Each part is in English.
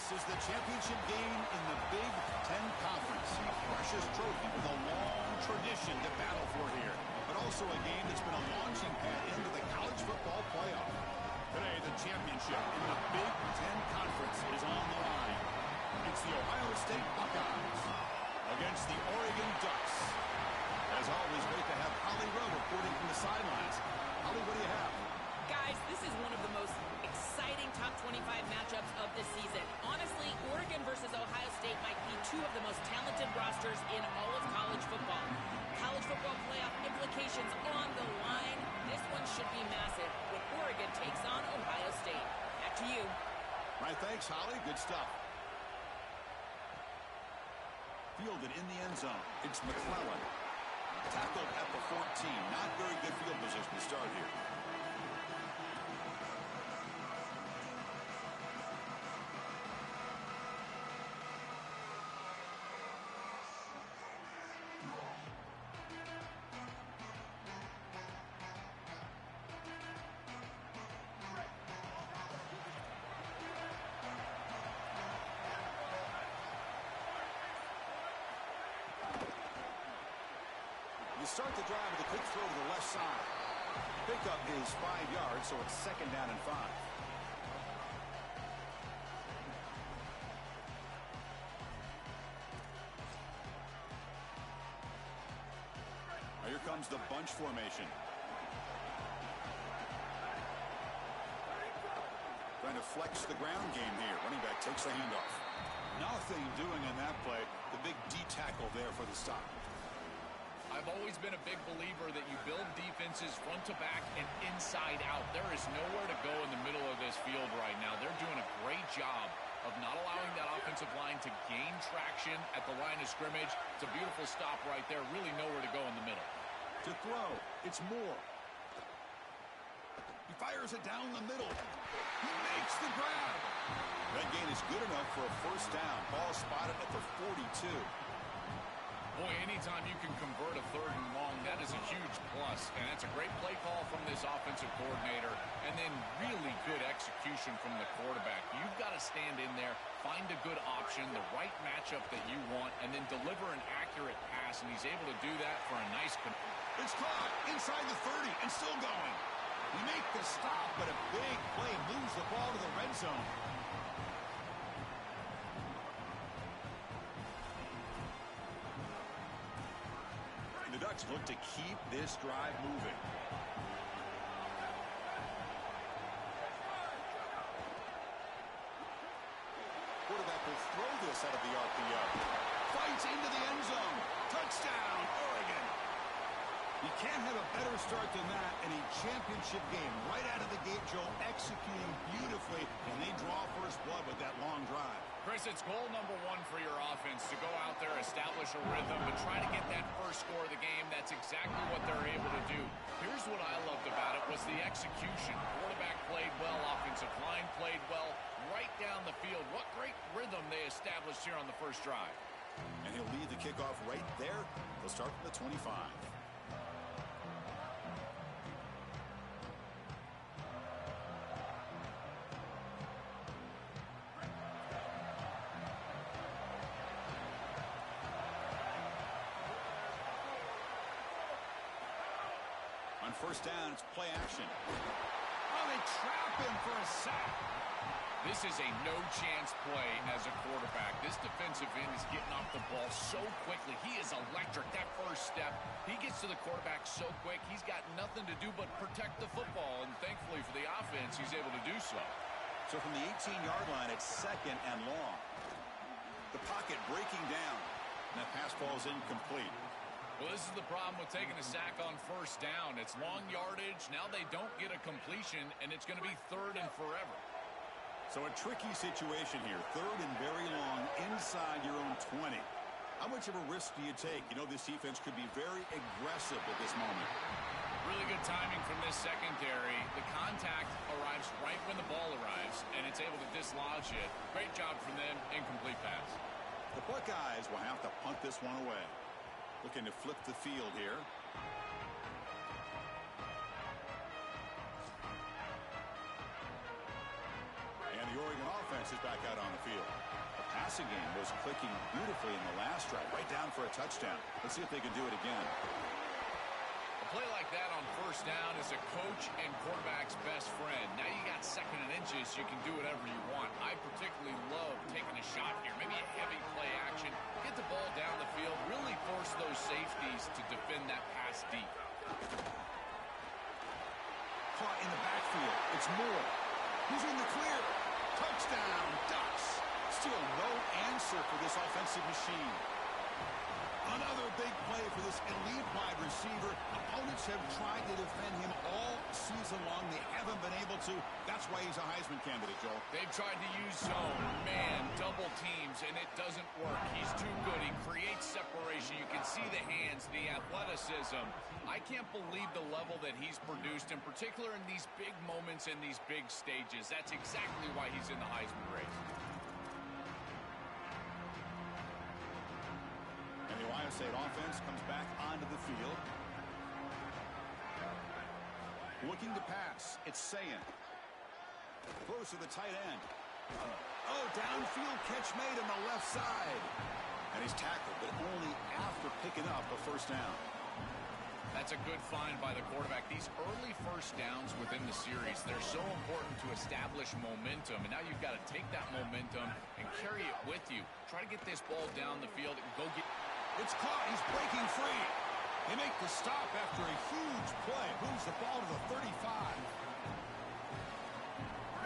This is the championship game in the Big Ten Conference. A precious trophy with a long tradition to battle for here. But also a game that's been a launching pad into the college football playoff. Today, the championship in the Big Ten Conference is on the line. It's the Ohio State Buckeyes against the Oregon Ducks. As always, great to have Holly Rowe reporting from the sidelines. Holly, what do you have? Guys, this is one of the most exciting top 25 matchups of the season. Honestly, Oregon versus Ohio State might be two of the most talented rosters in all of college football. College football playoff implications on the line. This one should be massive when Oregon takes on Ohio State. Back to you. All right, thanks, Holly. Good stuff. Fielded in the end zone. It's McClellan. Tackled at the 14. Not very good field position to start here. Start the drive with a quick throw to the left side. Pickup is 5 yards, so it's 2nd down and 5. Now here comes the bunch formation. Trying to flex the ground game here. Running back takes the handoff. Nothing doing in that play. The big D tackle there for the stop. I've always been a big believer that you build defenses front to back and inside out. There is nowhere to go in the middle of this field right now. They're doing a great job of not allowing that offensive line to gain traction at the line of scrimmage. It's a beautiful stop right there. Really nowhere to go in the middle. To throw, it's Moore. He fires it down the middle. He makes the grab. That gain is good enough for a first down. Ball spotted at the 42. Boy, anytime you can convert a 3rd and long, that is a huge plus. And it's a great play call from this offensive coordinator. And then really good execution from the quarterback. You've got to stand in there, find a good option, the right matchup that you want, and then deliver an accurate pass. And he's able to do that for a nice... It's caught inside the 30 and still going. We make the stop, but a big play moves the ball to the red zone. The Ducks look to keep this drive moving. Quarterback will throw this out of the RPO. Fights into the end zone. Touchdown, Oregon. You can't have a better start than that in a championship game. Right out of the gate, Joe, executing beautifully, and they draw first blood with that long drive. Chris, it's goal number 1 for your offense to go out there, establish a rhythm, and try to get that first score of the game. That's exactly what they're able to do. Here's what I loved about it was the execution. Quarterback played well, offensive line played well, right down the field. What great rhythm they established here on the first drive. And he'll lead the kickoff right there. They'll start from the 25. On first down, it's play action. Oh, they trap him for a sack. This is a no-chance play as a quarterback. This defensive end is getting off the ball so quickly. He is electric. That first step, he gets to the quarterback so quick. He's got nothing to do but protect the football, and thankfully for the offense, he's able to do so. So from the 18-yard line, it's 2nd and long. The pocket breaking down. And that pass ball is incomplete. Well, this is the problem with taking a sack on first down. It's long yardage. Now they don't get a completion, and it's going to be 3rd and forever. So a tricky situation here. 3rd and very long inside your own 20. How much of a risk do you take? You know, this defense could be very aggressive at this moment. Really good timing from this secondary. The contact arrives right when the ball arrives, and it's able to dislodge it. Great job from them. Incomplete pass. The Buckeyes will have to punt this one away. Looking to flip the field here. And the Oregon And offense is back out on the field. The passing game was clicking beautifully in the last drive, right down for a touchdown. Let's see if they can do it again. A play like that on first down is a coach and quarterback's best friend. Now you got second and inches, you can do whatever you want. I particularly love taking a shot here, maybe a heavy play action, get the ball down the field, really force those safeties to defend that pass deep. Caught in the backfield. It's Moore. He's in the clear. Touchdown, Ducks. Still no answer for this offensive machine. Another big play for this elite wide receiver. Opponents have tried to defend him all season long. They haven't been able to. That's why he's a Heisman candidate, Joel. They've tried to use zone, man, double teams, and it doesn't work. He's too good. He creates separation. You can see the hands, the athleticism. I can't believe the level that he's produced, in particular in these big moments and these big stages. That's exactly why he's in the Heisman race. And the Ohio State offense comes back onto the field. Looking to pass. It's Sayin. Throws to the tight end. Oh, downfield catch made on the left side. And he's tackled, but only after picking up a first down. That's a good find by the quarterback. These early first downs within the series, they're so important to establish momentum. And now you've got to take that momentum and carry it with you. Try to get this ball down the field and go get... It's caught. He's breaking free. They make the stop after a huge play. Moves the ball to the 35.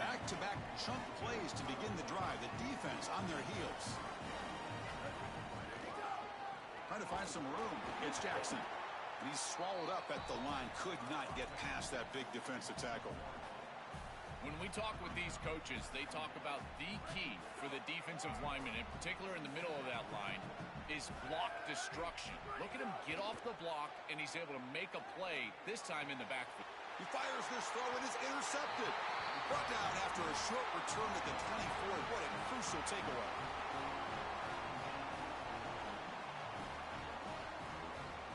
Back-to-back chunk plays to begin the drive. The defense on their heels. Trying to find some room. It's Jackson. And he's swallowed up at the line. Could not get past that big defensive tackle. When we talk with these coaches, they talk about the key for the defensive lineman, in particular in the middle of that line, is block destruction. Look at him get off the block, and he's able to make a play, this time in the backfield. He fires this throw, and is intercepted. Brought down after a short return at the 24. What a crucial takeaway.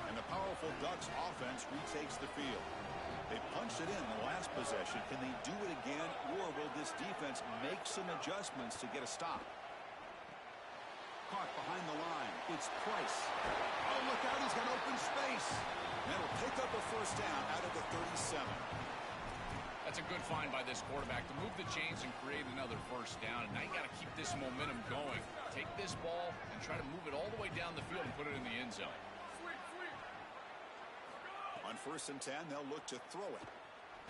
And the powerful Ducks offense retakes the field. They punched it in the last possession. Can they do it again, or will this defense make some adjustments to get a stop? Caught behind the line. It's Price. Oh, look out. He's got open space. That'll pick up a first down out of the 37. That's a good find by this quarterback to move the chains and create another first down. And now you got to keep this momentum going. Take this ball and try to move it all the way down the field and put it in the end zone. On 1st and 10, they'll look to throw it.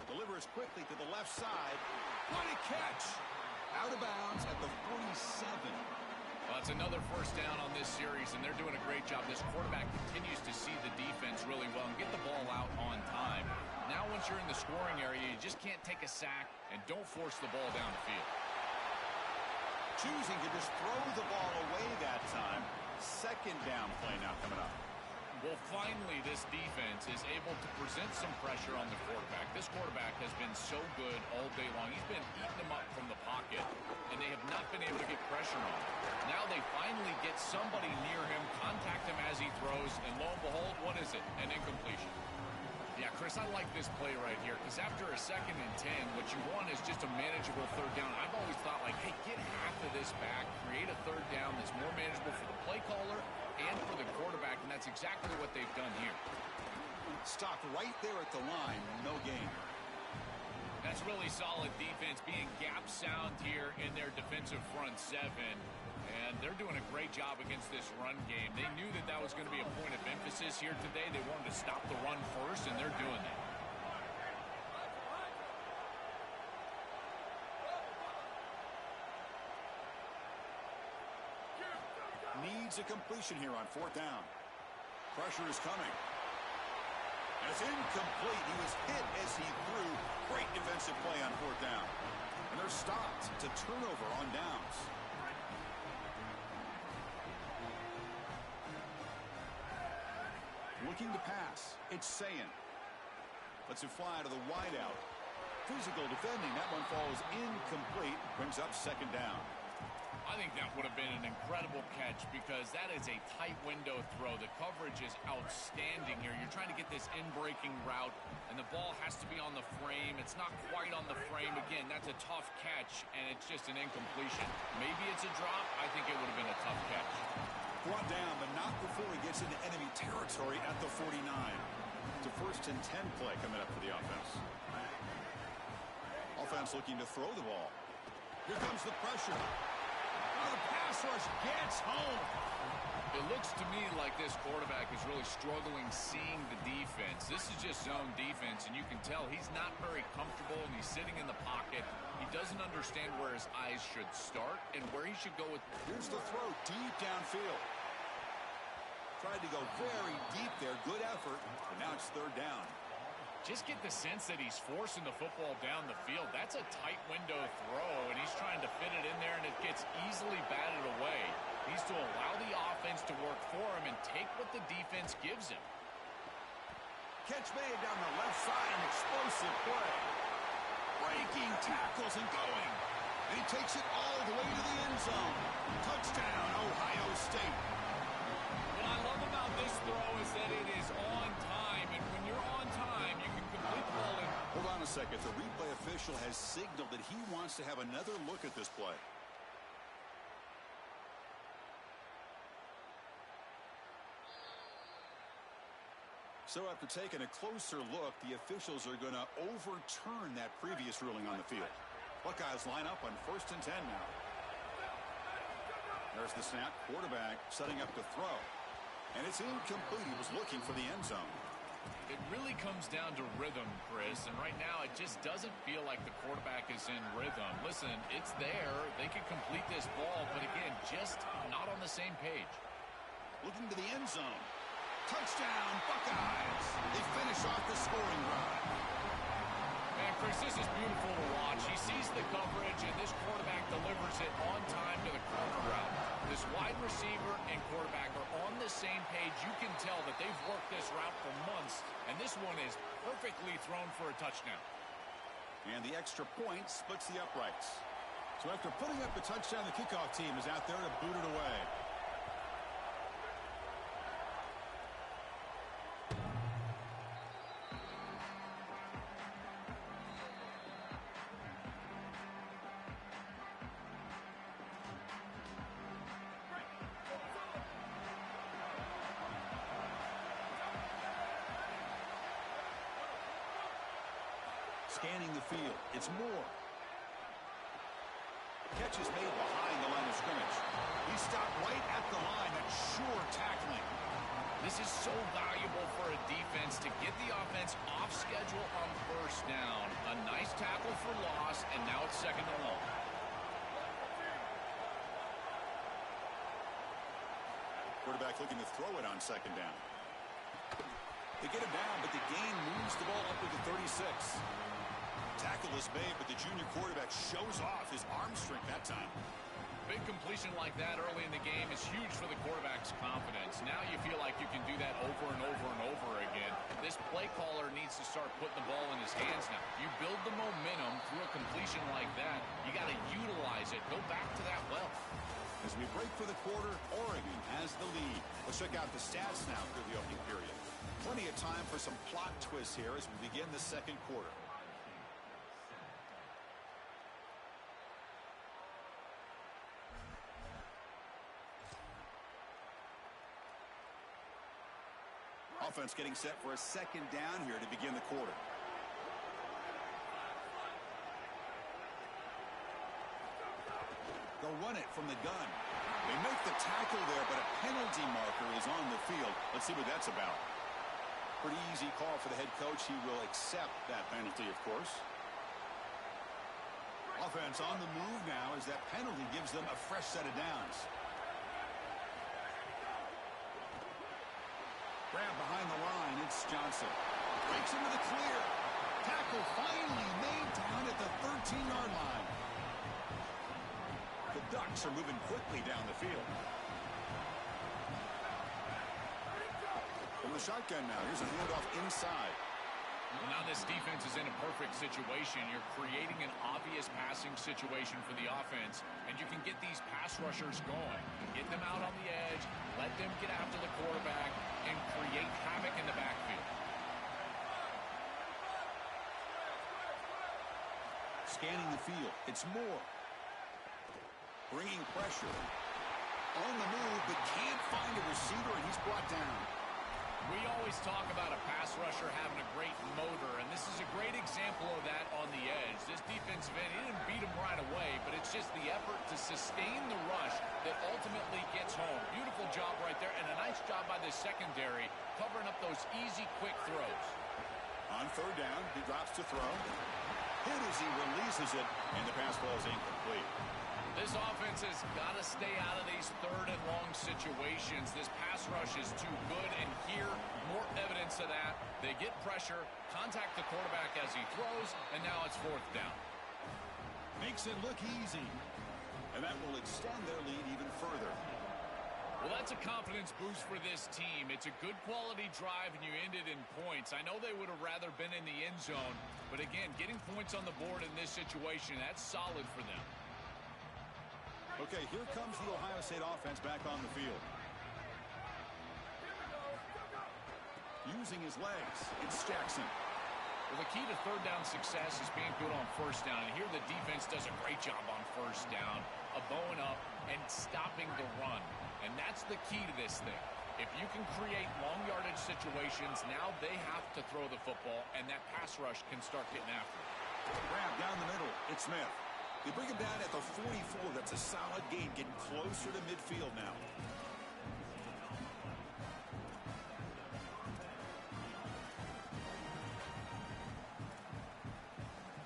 Delivers quickly to the left side. What a catch! Out of bounds at the 47. Well, it's another first down on this series, and they're doing a great job. This quarterback continues to see the defense really well and get the ball out on time. Now, once you're in the scoring area, you just can't take a sack and don't force the ball down the field. Choosing to just throw the ball away that time. Second down play now coming up. Well, finally, this defense is able to present some pressure on the quarterback. This quarterback has been so good all day long. He's been eating them up from the pocket, and they have not been able to get pressure on him. Now they finally get somebody near him, contact him as he throws, and lo and behold, what is it? An incompletion. Yeah, Chris, I like this play right here, because after a 2nd and 10, what you want is just a manageable third down. I've always thought, like, hey, get half of this back, create a third down that's more manageable for the play caller and for the quarterback, and that's exactly what they've done here. Stopped right there at the line, no gain. That's really solid defense, being gap sound here in their defensive front seven. And they're doing a great job against this run game. They knew that that was going to be a point of emphasis here today. They wanted to stop the run first, and they're doing that. Needs a completion here on 4th down. Pressure is coming. And it's incomplete. He was hit as he threw. Great defensive play on 4th down. And they're stopped to turnover on downs. Looking to pass. It's Sayin. Lets it fly to the wideout. Physical defending. That one falls incomplete. Brings up 2nd down. I think that would have been an incredible catch because that is a tight window throw. The coverage is outstanding here. You're trying to get this in-breaking route, and the ball has to be on the frame. It's not quite on the frame. Again, that's a tough catch, and it's just an incompletion. Maybe it's a drop. I think it would have been a tough catch. Brought down, but not before he gets into enemy territory at the 49. It's a 1st and 10 play coming up for the offense. Offense looking to throw the ball. Here comes the pressure. Oh, the pass rush gets home. It looks to me like this quarterback is really struggling seeing the defense. This is just zone defense, and you can tell he's not very comfortable, and he's sitting in the pocket. He doesn't understand where his eyes should start and where he should go with. Here's the throw deep downfield. Tried to go very deep there. Good effort, but now it's 3rd down. Just get the sense that he's forcing the football down the field. That's a tight window throw, and he's trying to fit it in there, and it gets easily batted away. He needs to allow the offense to work for him and take what the defense gives him. Catch made down the left side, an explosive play. Breaking tackles and going. And he takes it all the way to the end zone. Touchdown, Ohio State. What I love about this throw is that it is on time, and when you're on time, you can complete the ball in. Hold on a second. The replay official has signaled that he wants to have another look at this play. So after taking a closer look, the officials are going to overturn that previous ruling on the field. Buckeyes line up on 1st and 10 now. There's the snap. Quarterback setting up to throw. And it's incomplete. He was looking for the end zone. It really comes down to rhythm, Chris, and right now it just doesn't feel like the quarterback is in rhythm. Listen, it's there. They can complete this ball, but again, just not on the same page. Looking to the end zone. Touchdown, Buckeyes. They finish off the scoring drive. Man, Chris, this is beautiful to watch. He sees the coverage, and this quarterback delivers it on time to the corner route. This wide receiver and quarterback are on the same page. You can tell that they've worked this route for months, and this one is perfectly thrown for a touchdown. And the extra point splits the uprights. So after putting up the touchdown, the kickoff team is out there to boot it away. Scanning the field. It's Moore. Catch is made behind the line of scrimmage. He stopped right at the line. That's sure tackling. This is so valuable for a defense to get the offense off schedule on 1st down. A nice tackle for loss, and now it's 2nd and long. Quarterback looking to throw it on 2nd down. They get it down, but the gain moves the ball up to the 36. Tackle is made, but the junior quarterback shows off his arm strength that time. Big completion like that early in the game is huge for the quarterback's confidence. Now you feel like you can do that over and over and over again. This play caller needs to start putting the ball in his hands now. You build the momentum through a completion like that. You got to utilize it. Go back to that well. As we break for the quarter, Oregon has the lead. Let's check out the stats now through the opening period. Plenty of time for some plot twists here as we begin the 2nd quarter. Offense getting set for a 2nd down here to begin the quarter. They'll run it from the gun. They make the tackle there, but a penalty marker is on the field. Let's see what that's about. Pretty easy call for the head coach. He will accept that penalty, of course. Offense on the move now as that penalty gives them a fresh set of downs. Grab behind the line. It's Johnson. Breaks into the clear. Tackle finally made down at the 13-yard line. The Ducks are moving quickly down the field. From the shotgun now. Here's a handoff inside. Now this defense is in a perfect situation. You're creating an obvious passing situation for the offense, and you can get these pass rushers going. Get them out on the edge, let them get after the quarterback, and create havoc in the backfield. Scanning the field. It's Moore. Bringing pressure. On the move, but can't find a receiver, and he's brought down. We always talk about a pass rusher having a great motor, and this is a great example of that on the edge. This defensive end, he didn't beat him right away, but it's just the effort to sustain the rush that ultimately gets home. Beautiful job right there, and a nice job by the secondary covering up those easy, quick throws. On third down, he drops to throw. Hit as he releases it, and the pass ball is incomplete. This offense has got to stay out of these third and long situations. This pass rush is too good, and here, more evidence of that. They get pressure, contact the quarterback as he throws, and now it's fourth down. Makes it look easy, and that will extend their lead even further. Well, that's a confidence boost for this team. It's a good quality drive, and you ended in points. I know they would have rather been in the end zone, but again, getting points on the board in this situation, that's solid for them. Okay, here comes the Ohio State offense back on the field. Using his legs, it's Jackson. Well, the key to third down success is being good on first down. And here the defense does a great job on first down of bowing up and stopping the run. And that's the key to this thing. If you can create long yardage situations, now they have to throw the football, and that pass rush can start getting after it. Grab down the middle. It's Smith. They bring him down at the 44. That's a solid gain, getting closer to midfield now.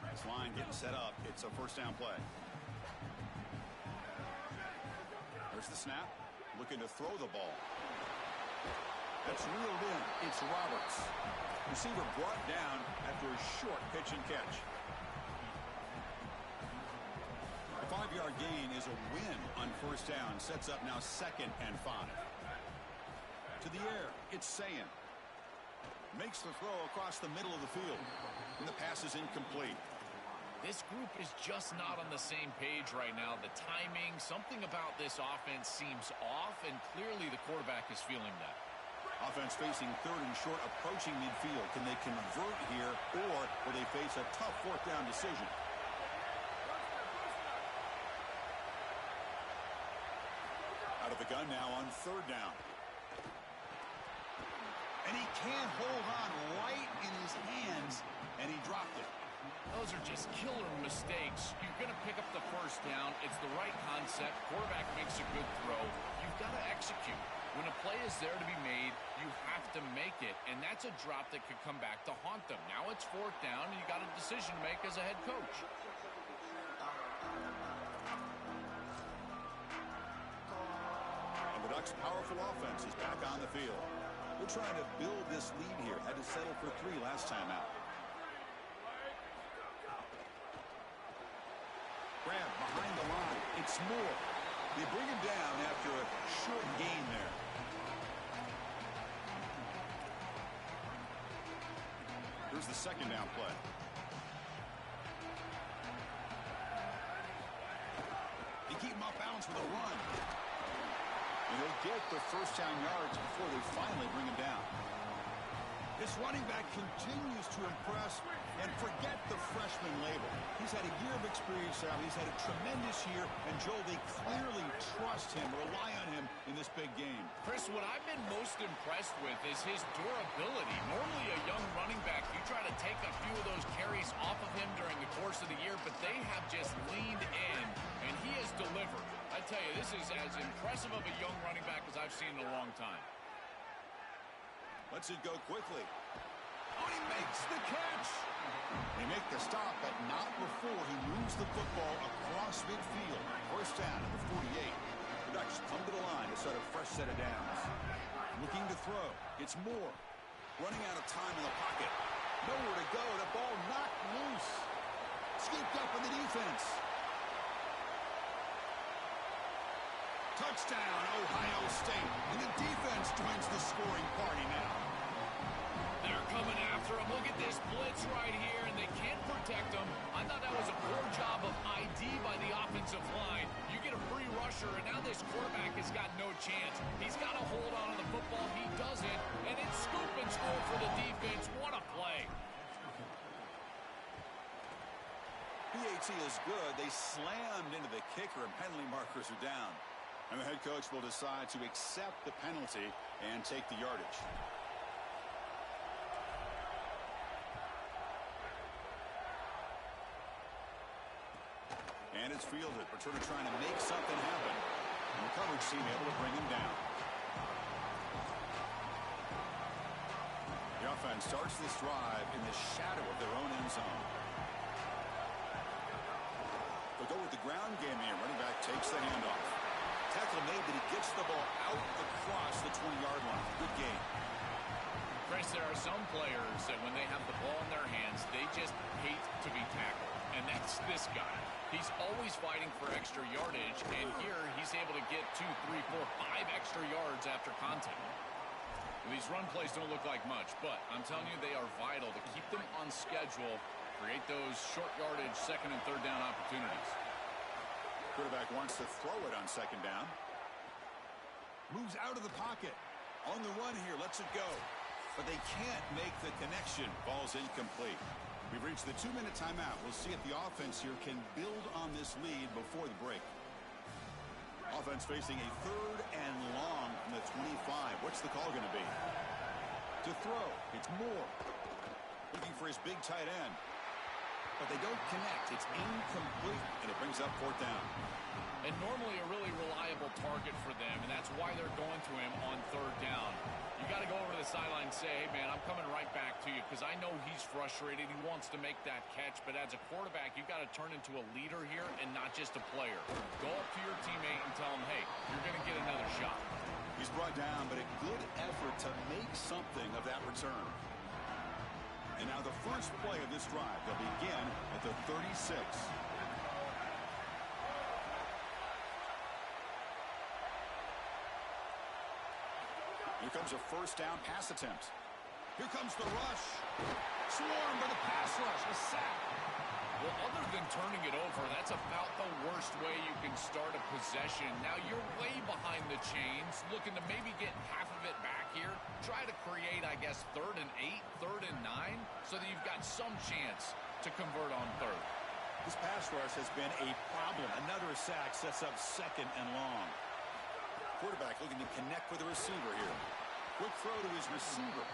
This line getting set up. It's a first down play. There's the snap. Looking to throw the ball. That's reeled in. It's Roberts. Receiver brought down after a short pitch and catch. A 5-yard gain is a win on first down. Sets up now 2nd and 5. To the air, it's Sayan. Makes the throw across the middle of the field. And the pass is incomplete. This group is just not on the same page right now. The timing, something about this offense seems off, and clearly the quarterback is feeling that. Offense facing third and short, approaching midfield. Can they convert here, or will they face a tough fourth down decision? Out of the gun now on third down. And he can't hold on right in his hands, and he dropped it. Those are just killer mistakes. You're going to pick up the first down. It's the right concept. Quarterback makes a good throw. You've got to execute. When a play is there to be made, you have to make it, and that's a drop that could come back to haunt them. Now it's fourth down, and you got a decision to make as a head coach. And the Ducks' powerful offense is back on the field. We're trying to build this lead here. Had to settle for 3 last time out. Grab behind the line. It's Moore. They bring him down after a short gain there. Here's the second down play. They keep him off balance with a run. And they'll get the first down yards before they finally bring him down. This running back continues to impress, and forget the freshman label. He's had a year of experience now. He's had a tremendous year, and Joel, they clearly trust him, rely on him in this big game. Chris, what I've been most impressed with is his durability. Normally a young running back, you try to take a few of those carries off of him during the course of the year, but they have just leaned in, and he has delivered. I tell you, this is as impressive of a young running back as I've seen in a long time. Lets it go quickly. Oh, he makes the catch. They make the stop, but not before he moves the football across midfield. First down at the 48. The Ducks come to the line to start a fresh set of downs. Looking to throw. It's Moore. Running out of time in the pocket. Nowhere to go. The ball knocked loose. Scooped up in the defense. Touchdown, Ohio State. And the defense joins the scoring party now. they're coming after him. Look at this blitz right here, and they can't protect him. I thought that was a poor job of ID by the offensive line. You get a free rusher, and now this quarterback has got no chance. He's got to hold on to the football. He doesn't, and it's scoop and score for the defense. What a play. PAT is good. They slammed into the kicker, and penalty markers are down. And the head coach will decide to accept the penalty and take the yardage. And it's fielded. Returner trying to make something happen. And the coverage team able to bring him down. The offense starts this drive in the shadow of their own end zone. They'll go with the ground game here. Running back takes the handoff. Tackle made, but he gets the ball out across the 20-yard line. Good game. Chris, there are some players that when they have the ball in their hands, they just hate to be tackled. And that's this guy. He's always fighting for extra yardage, and here he's able to get 2, 3, 4, 5 extra yards after contact. These run plays don't look like much, but I'm telling you, they are vital to keep them on schedule, create those short yardage second and third down opportunities. Quarterback wants to throw it on second down. Moves out of the pocket. On the run here, lets it go. But they can't make the connection. Ball's incomplete. We've reached the 2-minute timeout. We'll see if the offense here can build on this lead before the break. Offense facing a 3rd and long from the 25. What's the call going to be? To throw. It's Moore. Looking for his big tight end. But they don't connect. It's incomplete, and it brings up 4th down. And normally a really reliable target for them, and that's why they're going to him on 3rd down. You got to go over to the sideline and say, hey, man, I'm coming right back to you because I know he's frustrated. He wants to make that catch, but as a quarterback, you've got to turn into a leader here and not just a player. Go up to your teammate and tell him, hey, you're going to get another shot. He's brought down, but a good effort to make something of that return. And now the first play of this drive. They'll begin at the 36. Here comes a 1st down pass attempt. Here comes the rush. Swarmed by the pass rush. A sack. Well, other than turning it over, that's about the worst way you can start a possession. Now you're way behind the chains, looking to maybe get half of it back here. Try to create, I guess, 3rd and 8, 3rd and 9, so that you've got some chance to convert on 3rd. This pass rush has been a problem. Another sack sets up 2nd and long. Quarterback looking to connect with the receiver here. Quick throw to his receiver.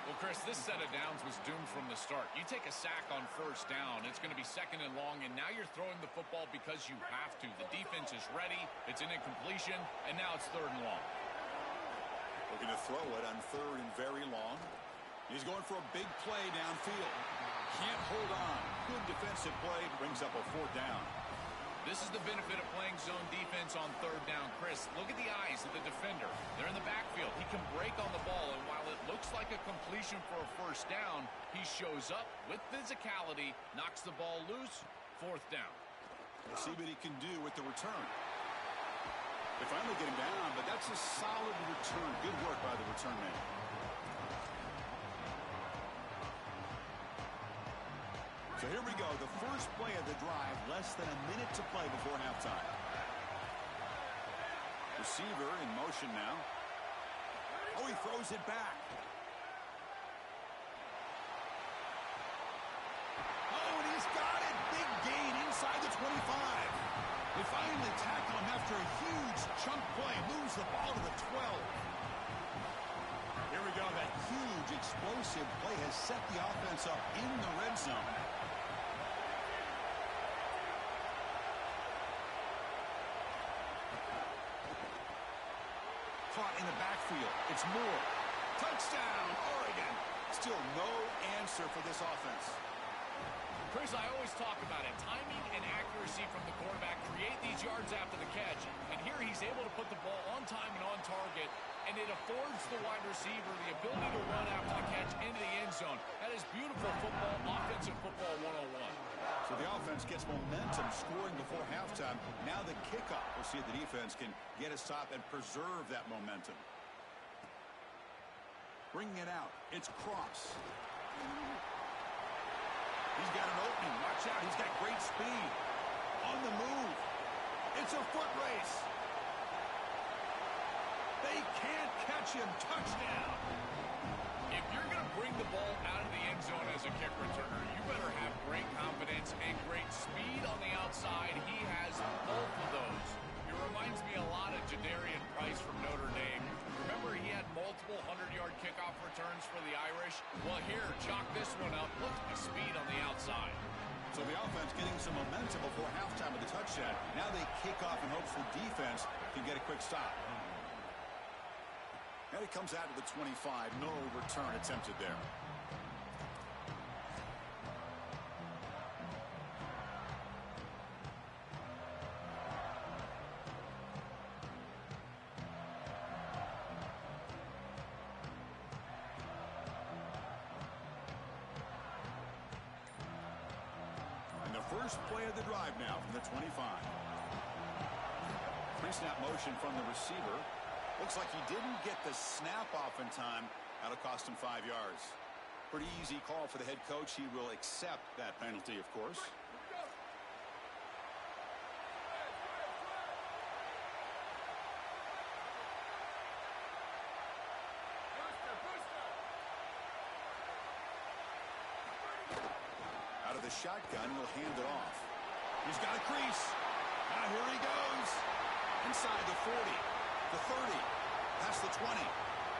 Well, Chris, this set of downs was doomed from the start. You take a sack on 1st down, it's going to be 2nd and long, and now you're throwing the football because you have to. The defense is ready, it's an incompletion, and now it's 3rd and long. Looking to throw it on 3rd and very long. He's going for a big play downfield. Can't hold on. Good defensive play, brings up a 4th down. This is the benefit of playing zone defense on 3rd down. Chris, look at the eyes of the defender. They're in the backfield. He can break on the ball, and while it looks like a completion for a 1st down, he shows up with physicality, knocks the ball loose, 4th down. We'll see what he can do with the return. They finally get him down, but that's a solid return. Good work by the return man. So here we go, the first play of the drive, less than a minute to play before halftime. Receiver in motion now. Oh, he throws it back. Oh, and he's got it. Big gain inside the 25. They finally tackle him after a huge chunk play. Moves the ball to the 12. Here we go, that huge explosive play has set the offense up in the red zone. Caught in the backfield. It's Moore. Touchdown, Oregon. Still no answer for this offense. Chris, I always talk about it. Timing and accuracy from the quarterback create these yards after the catch. And here he's able to put the ball on time and on target. And it affords the wide receiver the ability to run after the catch into the end zone. That is beautiful football, offensive football 101. So the offense gets momentum scoring before halftime. Now the kickoff. We'll see if the defense can get a stop and preserve that momentum. Bringing it out. It's Cross. He's got an opening. Watch out. He's got great speed. On the move. It's a foot race. They can't catch him. Touchdown. If you're going to bring the ball out of the end zone as a kick returner, you better have great confidence and great speed on the outside. He has both of those. It reminds me a lot of Jadarian Price from Notre Dame. Remember, he had multiple 100-yard kickoff returns for the Irish? Well, here, chalk this one up. Look at the speed on the outside. So the offense getting some momentum before halftime with the touchdown. Now they kick off in hopes the defense can get a quick stop. And it comes out to the 25. No return attempted there. And the first play of the drive now from the 25. Pre-snap motion from the receiver. Looks like he didn't get the snap off in time. That'll cost him 5 yards. Pretty easy call for the head coach. He will accept that penalty, of course. Out of the shotgun, he'll hand it off. He's got a crease. Now here he goes. Inside the 40. The 30, past the 20,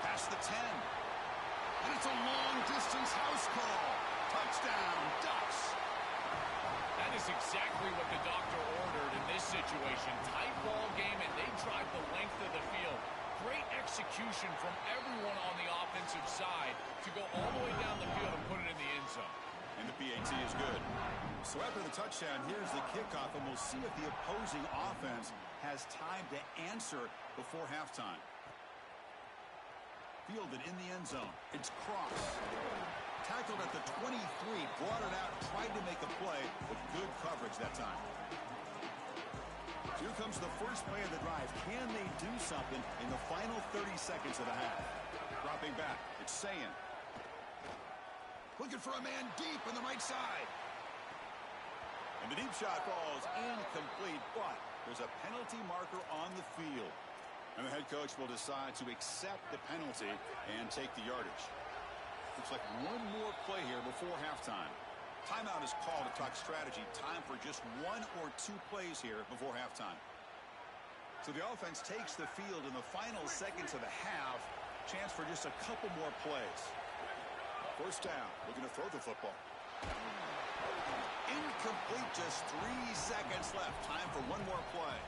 past the 10. And it's a long-distance house call. Touchdown, Ducks. That is exactly what the doctor ordered in this situation. Tight ball game, and they drive the length of the field. Great execution from everyone on the offensive side to go all the way down the field and put it in the end zone. And the PAT is good. So after the touchdown, here's the kickoff, and we'll see if the opposing offense has time to answer before halftime. Fielded in the end zone. It's Cross. Tackled at the 23, brought it out, tried to make a play, but good coverage that time. Here comes the first play of the drive. Can they do something in the final 30 seconds of the half? Dropping back, it's Sayin. Looking for a man deep on the right side. And the deep shot falls incomplete, but there's a penalty marker on the field. And the head coach will decide to accept the penalty and take the yardage. Looks like one more play here before halftime. Timeout is called to talk strategy. Time for just 1 or 2 plays here before halftime. So the offense takes the field in the final seconds of the half. Chance for just a couple more plays. First down, looking to throw the football. Incomplete, just 3 seconds left. Time for one more play.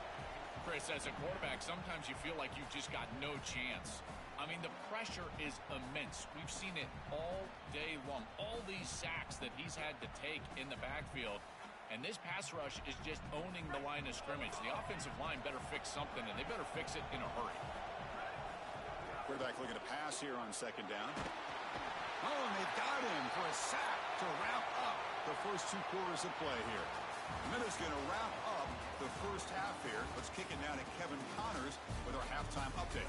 Chris, as a quarterback, sometimes you feel like you've just got no chance. I mean, the pressure is immense. We've seen it all day long. All these sacks that he's had to take in the backfield. And this pass rush is just owning the line of scrimmage. The offensive line better fix something, and they better fix it in a hurry. Quarterback looking to pass here on second down. Oh, and they've got him for a sack to wrap up the first 2 quarters of play here. Minutes going to wrap up the first half here. Let's kick it down to Kevin Connors with our halftime update.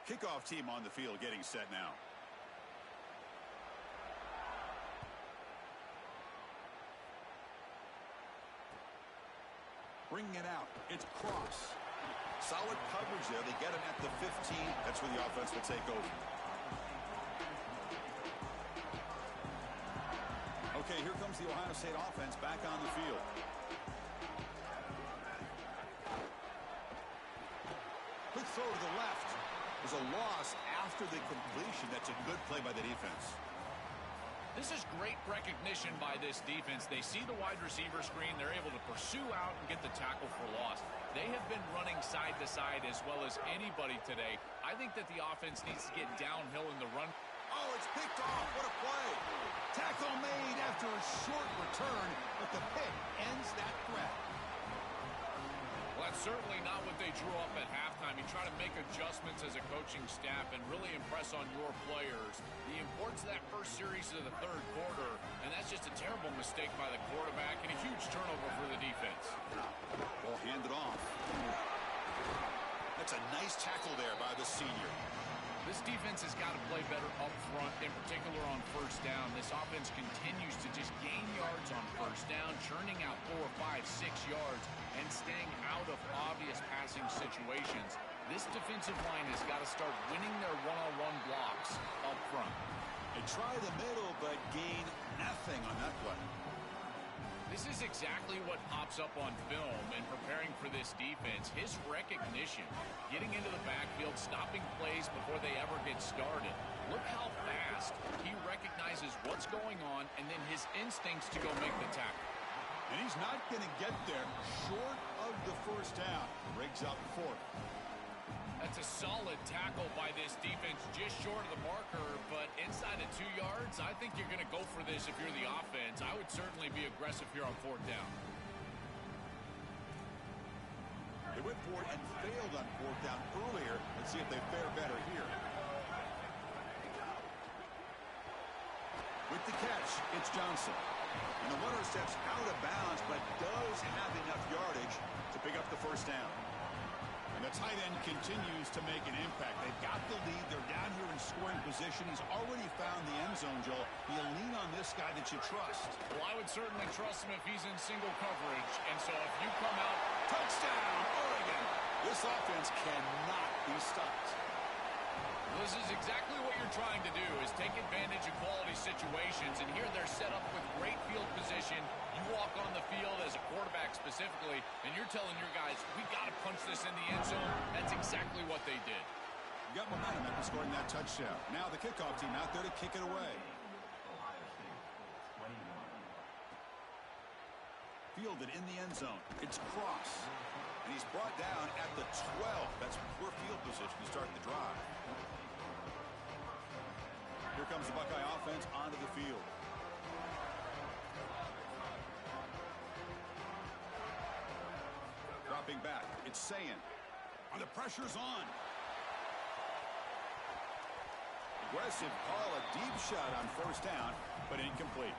Kickoff team on the field getting set now. Bringing it out. It's Cross. Solid coverage there. They get him at the 15. That's where the offense will take over. Okay, here comes the Ohio State offense back on the field. Quick throw to the left. There's a loss after the completion. That's a good play by the defense. This is great recognition by this defense. They see the wide receiver screen. They're able to pursue out and get the tackle for loss. They have been running side to side as well as anybody today. I think that the offense needs to get downhill in the run. Oh, it's picked off. What a play. Tackle made after a short return, but the pick ends that threat. Well, that's Certainly not what they drew up at halftime. You try to make adjustments as a coaching staff and really impress on your players. The importance of that first series of the third quarter, and that's just a terrible mistake by the quarterback and a huge turnover for the defense. Ball handed off. That's a nice tackle there by the senior. This defense has got to play better up front, in particular on first down. This offense continues to just gain yards on first down, churning out 4, 5, 6 yards, and staying out of obvious passing situations. This defensive line has got to start winning their one-on-one blocks up front. They try the middle, but gain nothing on that play. This is exactly what pops up on film in preparing for this defense. His recognition, getting into the backfield, stopping plays before they ever get started. Look how fast he recognizes what's going on, and then his instincts to go make the tackle. And he's not going to get there short of the first down. Rigs up fourth. That's a solid tackle by this defense, just short of the marker, but inside of 2 yards, I think you're going to go for this if you're the offense. I would certainly be aggressive here on fourth down. They went for it and failed on fourth down earlier. Let's see if they fare better here. With the catch, it's Johnson. And the runner steps out of bounds, but does have enough yardage to pick up the first down. And the tight end continues to make an impact. They've got the lead. They're down here in scoring position. He's already found the end zone, Joel. You lean on this guy that you trust. Well, I would certainly trust him if he's in single coverage. And so if you come out, touchdown, Oregon. This offense cannot be stopped. This is exactly what you're trying to do, is take advantage of quality situations. And here they're set up with great field position. You walk on the field as a quarterback specifically, and you're telling your guys, we got to punch this in the end zone. That's exactly what they did. You got momentum after scoring that touchdown. Now the kickoff team out there to kick it away. Fielded in the end zone. It's Cross. And he's brought down at the 12. That's poor field position to start the drive. Here comes the Buckeye offense onto the field. Dropping back, it's Sayin. The pressure's on. Aggressive call, a deep shot on first down, but incomplete.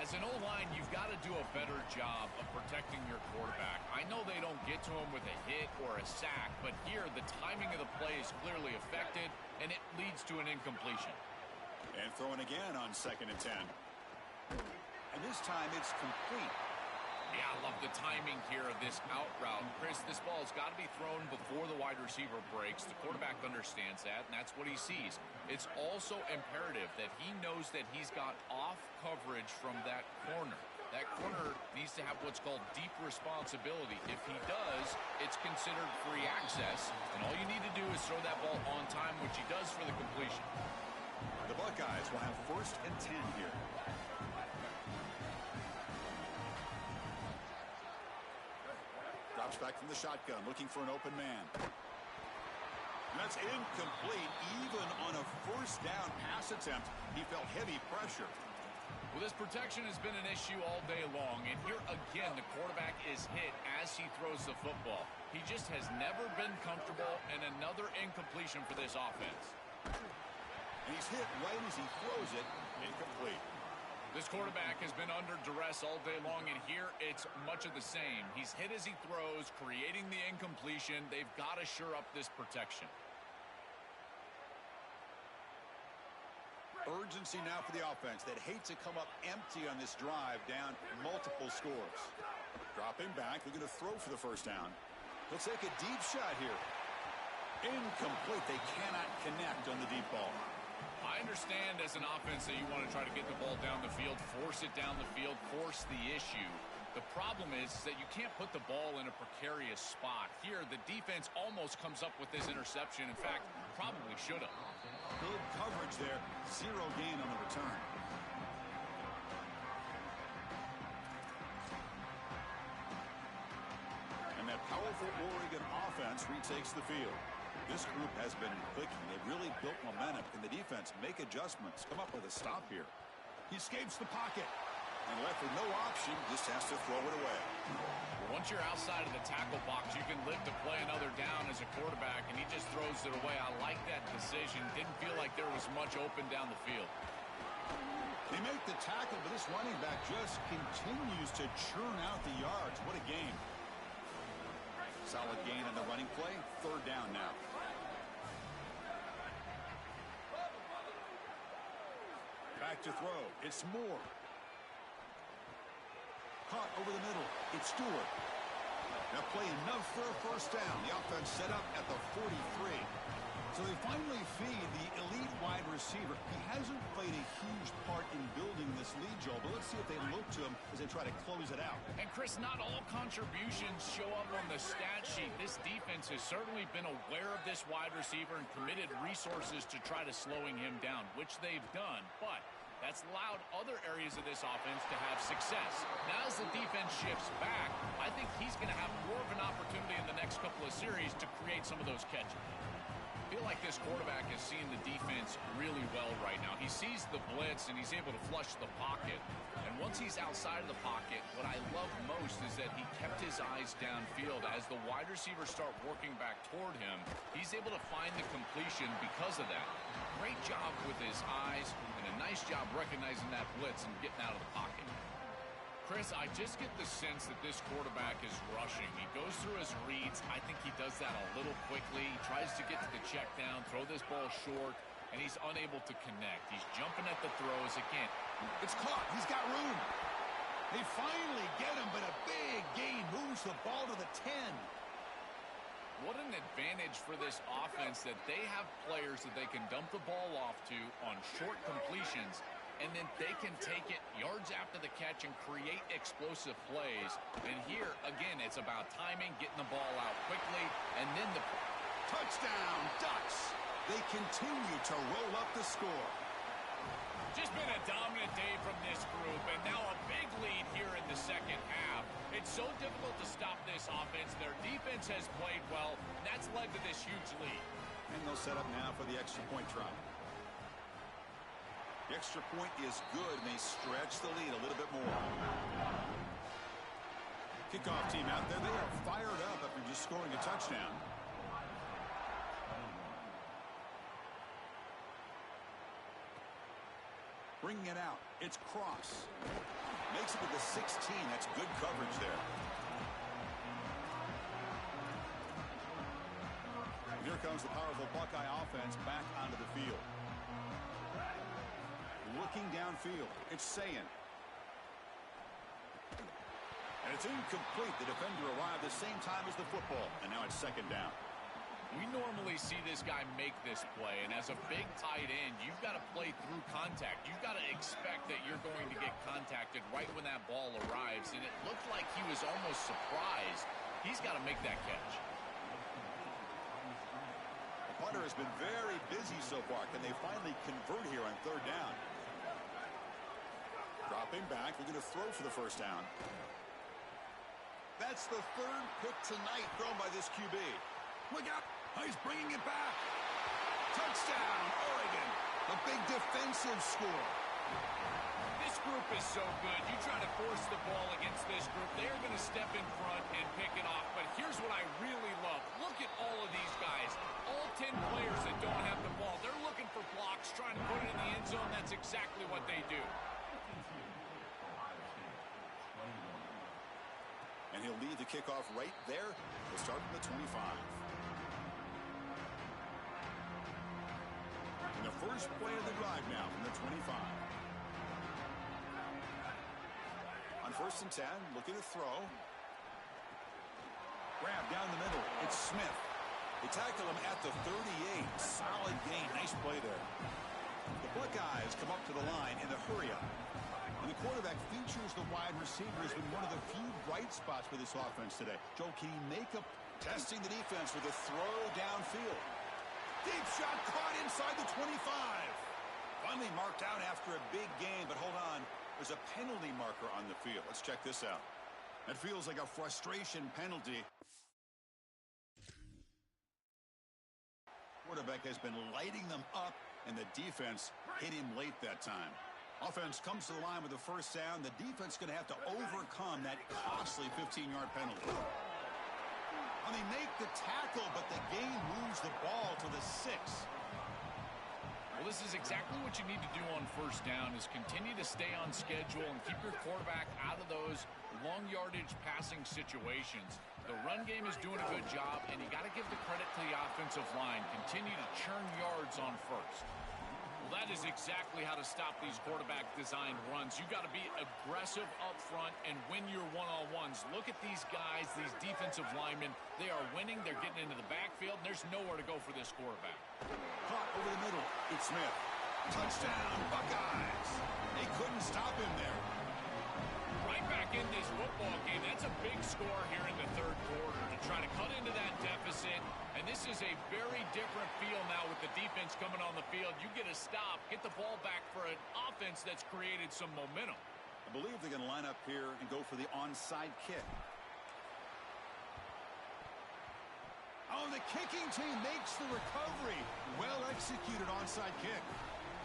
As an O-line, you've got to do a better job of protecting your quarterback. I know they don't get to him with a hit or a sack, but here the timing of the play is clearly affected, and it leads to an incompletion. And throwing again on 2nd and 10. And this time it's complete. Yeah, I love the timing here of this out route. Chris, this ball's got to be thrown before the wide receiver breaks. The quarterback understands that, and that's what he sees. It's also imperative that he knows that he's got off coverage from that corner. That corner needs to have what's called deep responsibility. If he does, it's considered free access, and all you need to do is throw that ball on time, which he does for the completion. The Buckeyes will have 1st and 10 here. Drops back from the shotgun, looking for an open man. And that's incomplete. Even on a first down pass attempt, he felt heavy pressure. Well, this protection has been an issue all day long, and here again the quarterback is hit as he throws the football. He just has never been comfortable, and another incompletion for this offense. And he's hit right as he throws it, incomplete. This quarterback has been under duress all day long, and here it's much of the same. He's hit as he throws, creating the incompletion. They've got to shore up this protection. Urgency now for the offense that hate to come up empty on this drive, down multiple scores. Dropping back, they're going to throw for the first down. He'll take a deep shot here. Incomplete. They cannot connect on the deep ball. I understand as an offense that you want to try to get the ball down the field, force it down the field, force the issue. The problem is that you can't put the ball in a precarious spot. Here, the defense almost comes up with this interception. In fact, probably should have. Good coverage there. 0 gain on the return. And that powerful Oregon offense retakes the field. This group has been clicking. They've really built momentum. Can the defense make adjustments? Come up with a stop here. He escapes the pocket. And left with no option, just has to throw it away. Once you're outside of the tackle box, you can live to play another down as a quarterback, and he just throws it away. I like that decision. Didn't feel like there was much open down the field. They make the tackle, but this running back just continues to churn out the yards. What a game. Solid gain on the running play. Third down now. Back to throw. It's Moore. Caught over the middle. It's Stewart. Now play enough for a first down. The offense set up at the 43. So they finally feed the elite wide receiver. He hasn't played a huge part in building this lead, Joe, but let's see if they look to him as they try to close it out. And, Chris, not all contributions show up on the stat sheet. This defense has certainly been aware of this wide receiver and committed resources to try to slowing him down, which they've done. But that's allowed other areas of this offense to have success. Now as the defense shifts back, I think he's going to have more of an opportunity in the next couple of series to create some of those catches. I feel like this quarterback is seeing the defense really well right now. He sees the blitz and he's able to flush the pocket. And once he's outside of the pocket, what I love most is that he kept his eyes downfield. As the wide receivers start working back toward him, he's able to find the completion because of that. Great job with his eyes and a nice job recognizing that blitz and getting out of the pocket. Chris, I just get the sense that this quarterback is rushing. He goes through his reads. I think he does that a little quickly. He tries to get to the check down, throw this ball short, and he's unable to connect. He's jumping at the throws again. It's caught. He's got room. They finally get him, but a big gain moves the ball to the 10. What an advantage for this offense that they have players that they can dump the ball off to on short completions, and then they can take it yards after the catch and create explosive plays. And here, again, it's about timing, getting the ball out quickly, and then the touchdown, Ducks. They continue to roll up the score. Just been a dominant day from this group, and now a big lead here in the second half. It's so difficult to stop this offense. Their defense has played well, and that's led to this huge lead. And they'll set up now for the extra point try. The extra point is good, and they stretch the lead a little bit more. Kickoff team out there. They are fired up after just scoring a touchdown. Bringing it out. It's Cross. Makes it with the 16. That's good coverage there. And here comes the powerful Buckeye offense back onto the field. Looking downfield. It's Sayin. And it's incomplete. The defender arrived the same time as the football. And now it's second down. We normally see this guy make this play, and as a big tight end, you've got to play through contact. You've got to expect that you're going to get contacted right when that ball arrives, and it looked like he was almost surprised. He's got to make that catch. The punter has been very busy so far. Can they finally convert here on third down? Dropping back, they're going to throw for the first down. That's the third pick tonight thrown by this QB. Look out. He's bringing it back. Touchdown, Oregon. A big defensive score. This group is so good. You try to force the ball against this group, they're going to step in front and pick it off. But here's what I really love. Look at all of these guys. All 10 players that don't have the ball. They're looking for blocks, trying to put it in the end zone. That's exactly what they do. And he'll lead the kickoff right there. We'll start from the 25. And the first play of the drive now from the 25. On first and 10, looking to throw. Grab down the middle. It's Smith. They tackle him at the 38. Solid gain. Nice play there. The Buckeyes come up to the line in the hurry-up. And the quarterback features the wide receiver has been one of the few bright spots for this offense today. Joe, can he make a testing the defense with a throw downfield? Deep shot caught inside the 25. Finally marked out after a big game, but hold on. There's a penalty marker on the field. Let's check this out. That feels like a frustration penalty. Quarterback has been lighting them up, and the defense hit him late that time. Offense comes to the line with the first down. The defense going to have to overcome that costly 15-yard penalty. And they make the tackle, but the game moves the ball to the 6. Well, this is exactly what you need to do on first down, is continue to stay on schedule and keep your quarterback out of those long yardage passing situations. The run game is doing a good job, and you got to give the credit to the offensive line. Continue to churn yards on first. Well, that is exactly how to stop these quarterback-designed runs. You got to be aggressive up front and win your one-on-ones. Look at these guys, these defensive linemen. They are winning. They're getting into the backfield, and there's nowhere to go for this quarterback. Caught over the middle. It's Smith. Touchdown, Buckeyes. They couldn't stop him there. Right back in this football game. That's a big score here in the third quarter to try to cut into that deficit. And this is a very different feel now with the defense coming on the field. You get a stop, get the ball back for an offense that's created some momentum. I believe they're going to line up here and go for the onside kick. Oh, the kicking team makes the recovery. Well executed onside kick.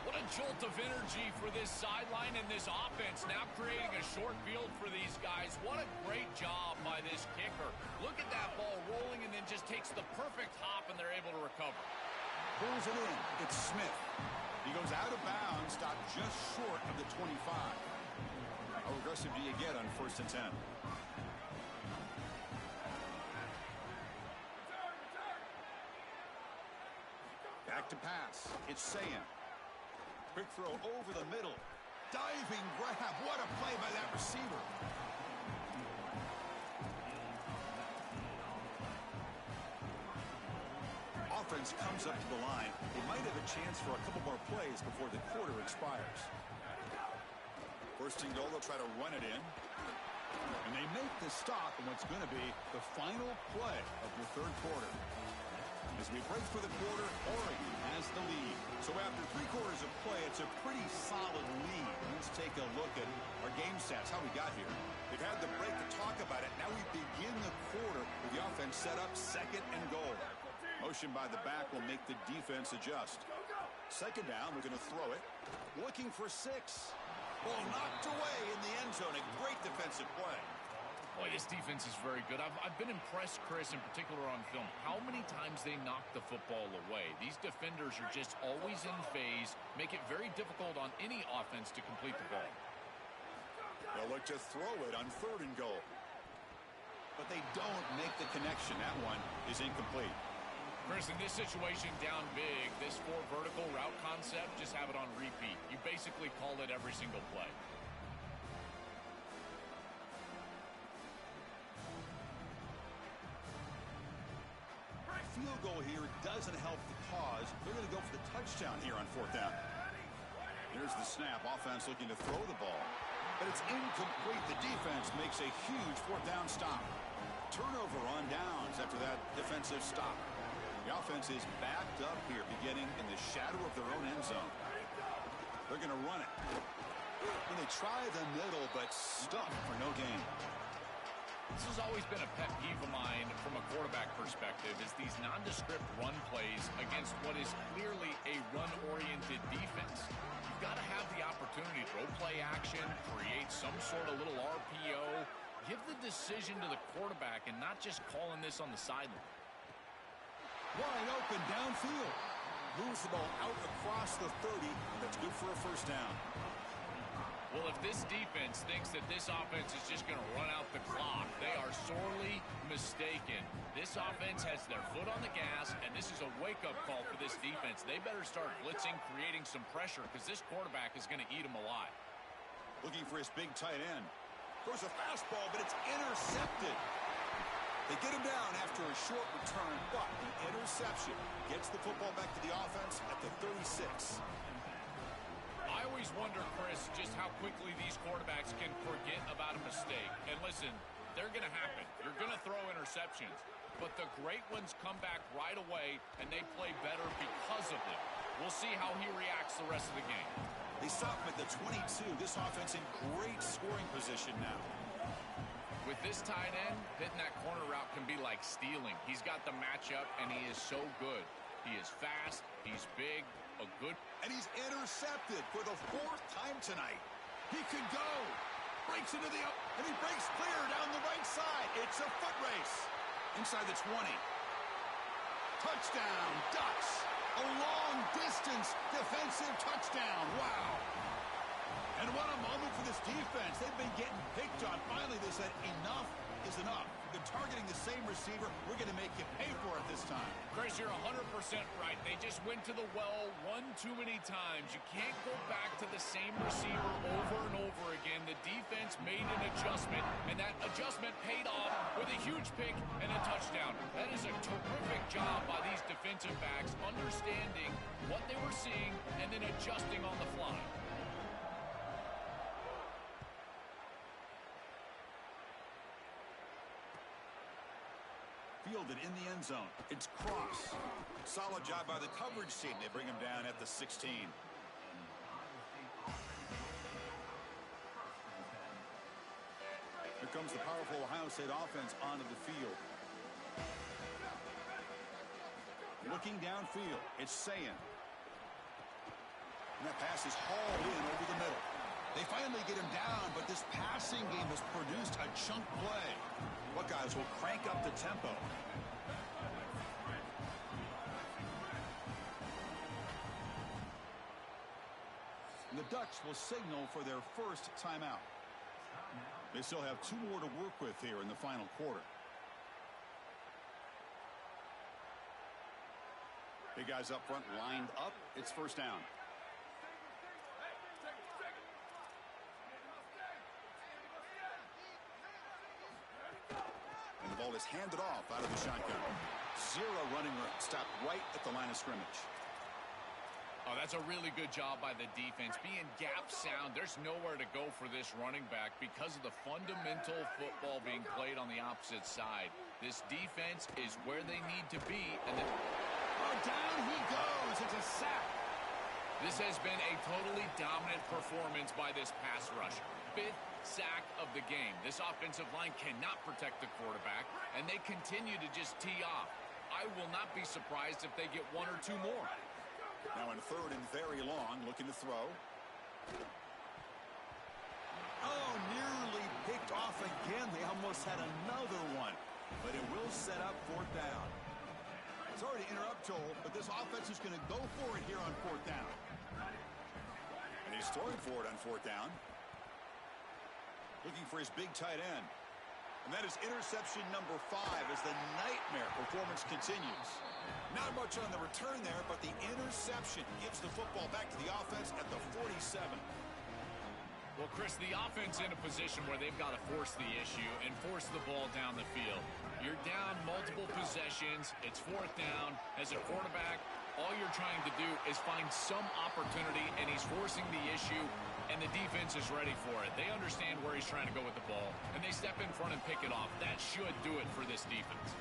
What a jolt of energy for this sideline and this offense, now creating a short field for these guys. What a great job by this kicker. Look at that ball rolling and then just takes the perfect hop, and they're able to recover. Pulls it in. It's Smith. He goes out of bounds, stopped just short of the 25. How aggressive do you get on 1st and 10? Back to pass. It's Sam. Quick throw over the middle. Diving grab. What a play by that receiver. Offense comes up to the line. They might have a chance for a couple more plays before the quarter expires. 1st and goal, they'll try to run it in. And they make the stop in what's going to be the final play of the third quarter. As we break for the quarter, Oregon has the lead. So after 3 quarters of play, it's a pretty solid lead. Let's take a look at our game stats, how we got here. They've had the break to talk about it. Now we begin the quarter with the offense set up 2nd and goal. Motion by the back will make the defense adjust. 2nd down, we're going to throw it. Looking for 6. Ball knocked away in the end zone. A great defensive play. Boy, this defense is very good. I've been impressed, Chris, in particular on film, how many times they knock the football away. These defenders are just always in phase, make it very difficult on any offense to complete the ball. They'll look to throw it on 3rd and goal. But they don't make the connection. That one is incomplete. Chris, in this situation down big, this 4 vertical route concept, just have it on repeat. You basically call it every single play. Field goal here doesn't help the cause. They're going to go for the touchdown here on 4th down. Here's the snap. Offense looking to throw the ball. But it's incomplete. The defense makes a huge 4th down stop. Turnover on downs after that defensive stop. The offense is backed up here, beginning in the shadow of their own end zone. They're going to run it. And they try the middle, but stuck for no gain. This has always been a pet peeve of mine from a quarterback perspective, is these nondescript run plays against what is clearly a run-oriented defense. You've got to have the opportunity to throw play action, create some sort of little RPO, give the decision to the quarterback and not just calling this on the sideline. Wide open downfield. Moves the ball out across the 30. That's good for a 1st down. Well, if this defense thinks that this offense is just going to run out the clock, they are sorely mistaken. This offense has their foot on the gas, and this is a wake-up call for this defense. They better start blitzing, creating some pressure, because this quarterback is going to eat them alive. Looking for his big tight end. Throws a fastball, but it's intercepted. They get him down after a short return, but the interception gets the football back to the offense at the 36. I always wonder, Chris, just how quickly these quarterbacks can forget about a mistake. And listen, they're going to happen. You're going to throw interceptions. But the great ones come back right away, and they play better because of them. We'll see how he reacts the rest of the game. They stop him at the 22. This offense in great scoring position now. With this tight end, hitting that corner route can be like stealing. He's got the matchup, and he is so good. He is fast, he's big, A good... And he's intercepted for the 4th time tonight. He could go. Breaks into the... And he breaks clear down the right side. It's a foot race. Inside the 20. Touchdown, Ducks. A long-distance defensive touchdown. Wow. And what a moment for this defense. They've been getting picked on. Finally, they said enough is enough. We've been targeting the same receiver. We're going to make you pay for it this time. Chris, you're 100% right. They just went to the well one too many times. You can't go back to the same receiver over and over again. The defense made an adjustment, and that adjustment paid off with a huge pick and a touchdown. That is a terrific job by these defensive backs, understanding what they were seeing and then adjusting on the fly. Fielded in the end zone. It's Cross. Solid job by the coverage team. They bring him down at the 16. Here comes the powerful Ohio State offense onto the field. Looking downfield, it's Sayin. And that pass is hauled in over the middle. They finally get him down, but this passing game has produced a chunk play. Buckeyes will crank up the tempo. And the Ducks will signal for their first timeout. They still have 2 more to work with here in the final quarter. Big guys up front lined up. It's first down. And the ball is handed off out of the shotgun. 0 running room. Stopped right at the line of scrimmage. Oh, that's a really good job by the defense. Being gap sound, there's nowhere to go for this running back because of the fundamental football being played on the opposite side. This defense is where they need to be. And then... Oh, down he goes. It's a sack. This has been a totally dominant performance by this pass rush. 5th sack of the game. This offensive line cannot protect the quarterback, and they continue to just tee off. I will not be surprised if they get 1 or 2 more. Now in 3rd and very long, looking to throw. Oh, nearly picked off again. They almost had another one, but it will set up 4th down. Sorry to interrupt, Joel, but this offense is going to go for it here on 4th down. And he's throwing for it on 4th down. Looking for his big tight end. And that is interception number 5 as the nightmare performance continues. Not much on the return there, but the interception gives the football back to the offense at the 47. Well, Chris, the offense in a position where they've got to force the issue and force the ball down the field. You're down multiple possessions. It's 4th down. As a quarterback, all you're trying to do is find some opportunity, and he's forcing the issue, and the defense is ready for it. They understand where he's trying to go with the ball, and they step in front and pick it off. That should do it for this defense.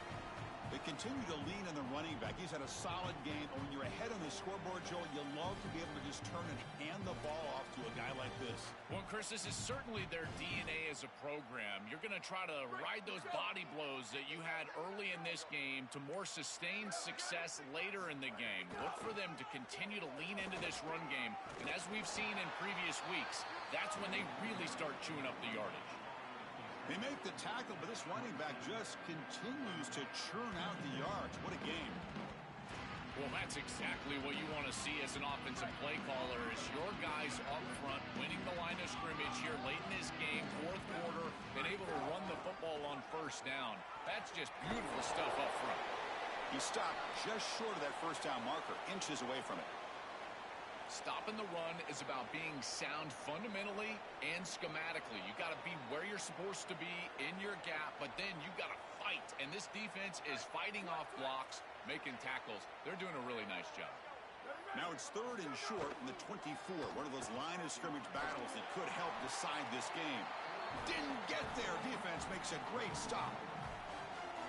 They continue to lean on the running back. He's had a solid game. And when you're ahead on the scoreboard, Joel, you love to be able to just turn and hand the ball off to a guy like this. Well, Chris, this is certainly their DNA as a program. You're going to try to ride those body blows that you had early in this game to more sustained success later in the game. Look for them to continue to lean into this run game. And as we've seen in previous weeks, that's when they really start chewing up the yardage. They make the tackle, but this running back just continues to churn out the yards. What a game. Well, that's exactly what you want to see as an offensive play caller is your guys up front winning the line of scrimmage here late in this game, 4th quarter, and able to run the football on 1st down. That's just beautiful stuff up front. He stopped just short of that 1st down marker, inches away from it. Stopping the run is about being sound fundamentally and schematically. You got to be where you're supposed to be in your gap, but then you got to fight. And this defense is fighting off blocks, making tackles. They're doing a really nice job. Now it's 3rd and short in the 24. One of those line of scrimmage battles that could help decide this game. Didn't get there. Defense makes a great stop.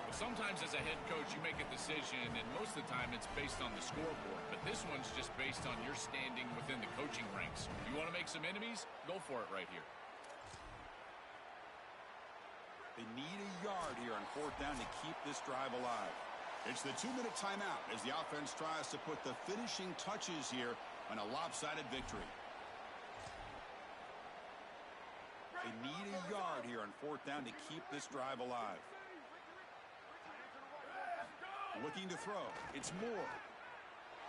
Well, sometimes as a head coach, you make a decision, and most of the time it's based on the scoreboard. But this one's just based on your standing within the coaching ranks. You want to make some enemies? Go for it right here. They need a yard here on 4th down to keep this drive alive. It's the 2-minute timeout as the offense tries to put the finishing touches here on a lopsided victory. They need a yard here on 4th down to keep this drive alive. Looking to throw. It's Moore.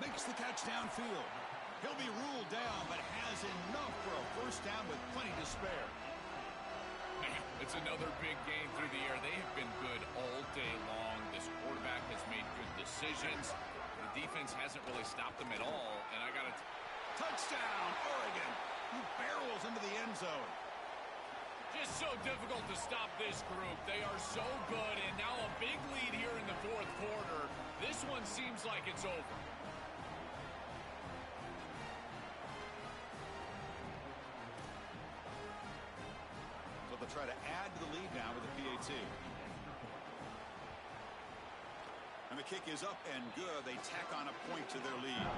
Makes the catch downfield. He'll be ruled down, but has enough for a first down with plenty to spare. It's another big game through the air. They have been good all day long. This quarterback has made good decisions. The defense hasn't really stopped them at all. And I got to... Touchdown, Oregon. He barrels into the end zone. Just so difficult to stop this group. They are so good, and now a big lead here in the 4th quarter. This one seems like it's over. So they'll try to add to the lead now with the PAT. And the kick is up and good. They tack on a point to their lead.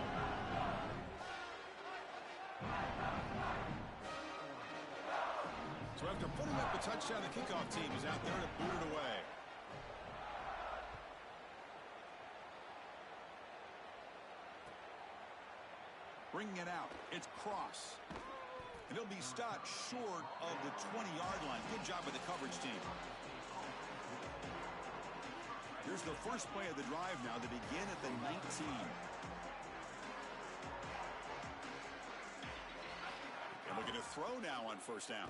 So after putting up a touchdown, the kickoff team is out there to boot it away. Bringing it out. It's Cross. And he'll be stopped short of the 20-yard line. Good job by the coverage team. Here's the first play of the drive now. They begin at the 19. And looking to throw now on first down.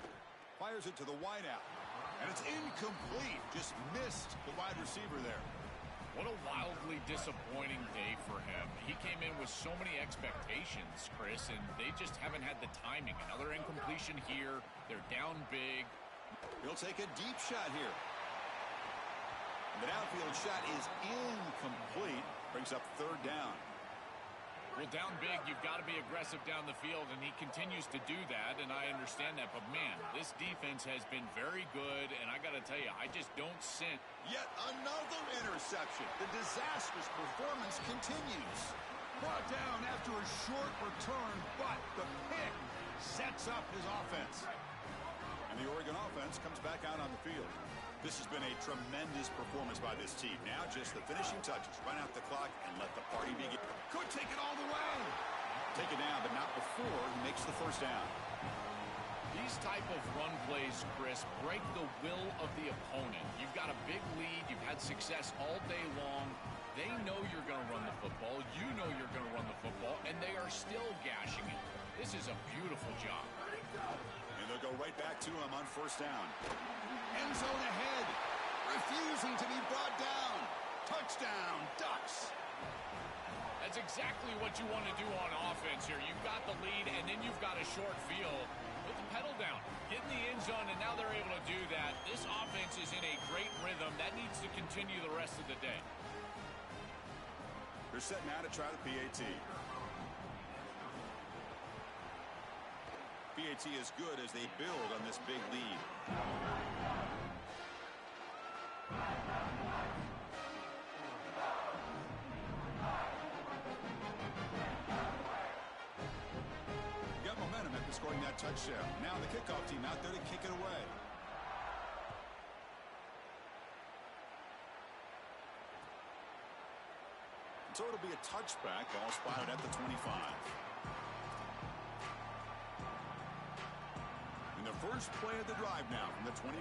Fires it to the wideout. And it's incomplete. Just missed the wide receiver there. What a wildly disappointing day for him. He came in with so many expectations, Chris, and they just haven't had the timing. Another incompletion here. They're down big. He'll take a deep shot here. The downfield shot is incomplete. Brings up 3rd down. Well, down big, you've got to be aggressive down the field, and he continues to do that, and I understand that. But, man, this defense has been very good, and I got to tell you, I just don't sense. Yet another interception. The disastrous performance continues. Brought down after a short return, but the pick sets up his offense. And the Oregon offense comes back out on the field. This has been a tremendous performance by this team. Now just the finishing touches. Run out the clock and let the party begin. Could take it all the way. Take it down, but not before he makes the first down. These type of run plays, Chris, break the will of the opponent. You've got a big lead. You've had success all day long. They know you're going to run the football. You know you're going to run the football, and they are still gashing it. This is a beautiful job. And they'll go right back to him on first down. End zone ahead. Refusing to be brought down. Touchdown, Ducks. That's exactly what you want to do on offense here. You've got the lead, and then you've got a short field. Put the pedal down. Get in the end zone, and now they're able to do that. This offense is in a great rhythm. That needs to continue the rest of the day. They're set now to try the PAT. PAT is good as they build on this big lead. Got momentum after scoring that touchdown. Now the kickoff team out there to kick it away. So it'll be a touchback. Ball spotted at the 25. And the first play of the drive now from the 25.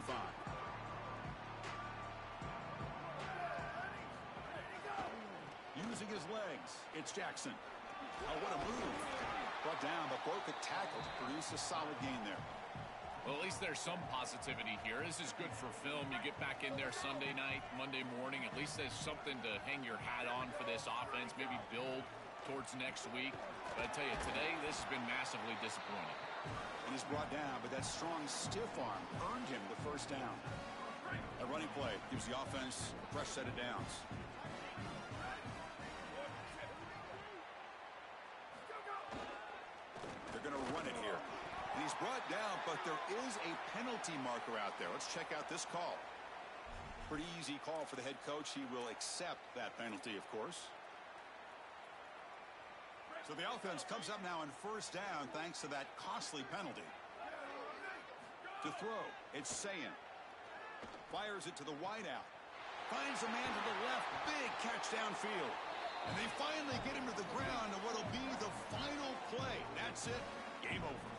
Using his legs, it's Jackson. Oh, what a move. Brought down, but broke a tackle to produce a solid gain there. Well, at least there's some positivity here. This is good for film. You get back in there Sunday night, Monday morning. At least there's something to hang your hat on for this offense, maybe build towards next week. But I tell you, today, this has been massively disappointing. And he's brought down, but that strong stiff arm earned him the first down. A running play gives the offense a fresh set of downs. They're going to run it here. And he's brought down, but there is a penalty marker out there. Let's check out this call. Pretty easy call for the head coach. He will accept that penalty, of course. So the offense comes up now on first down thanks to that costly penalty. To throw, it's Sayin. Fires it to the wideout. Finds a man to the left. Big catch downfield. And they finally get him to the ground on what'll be the final play. That's it. Game over.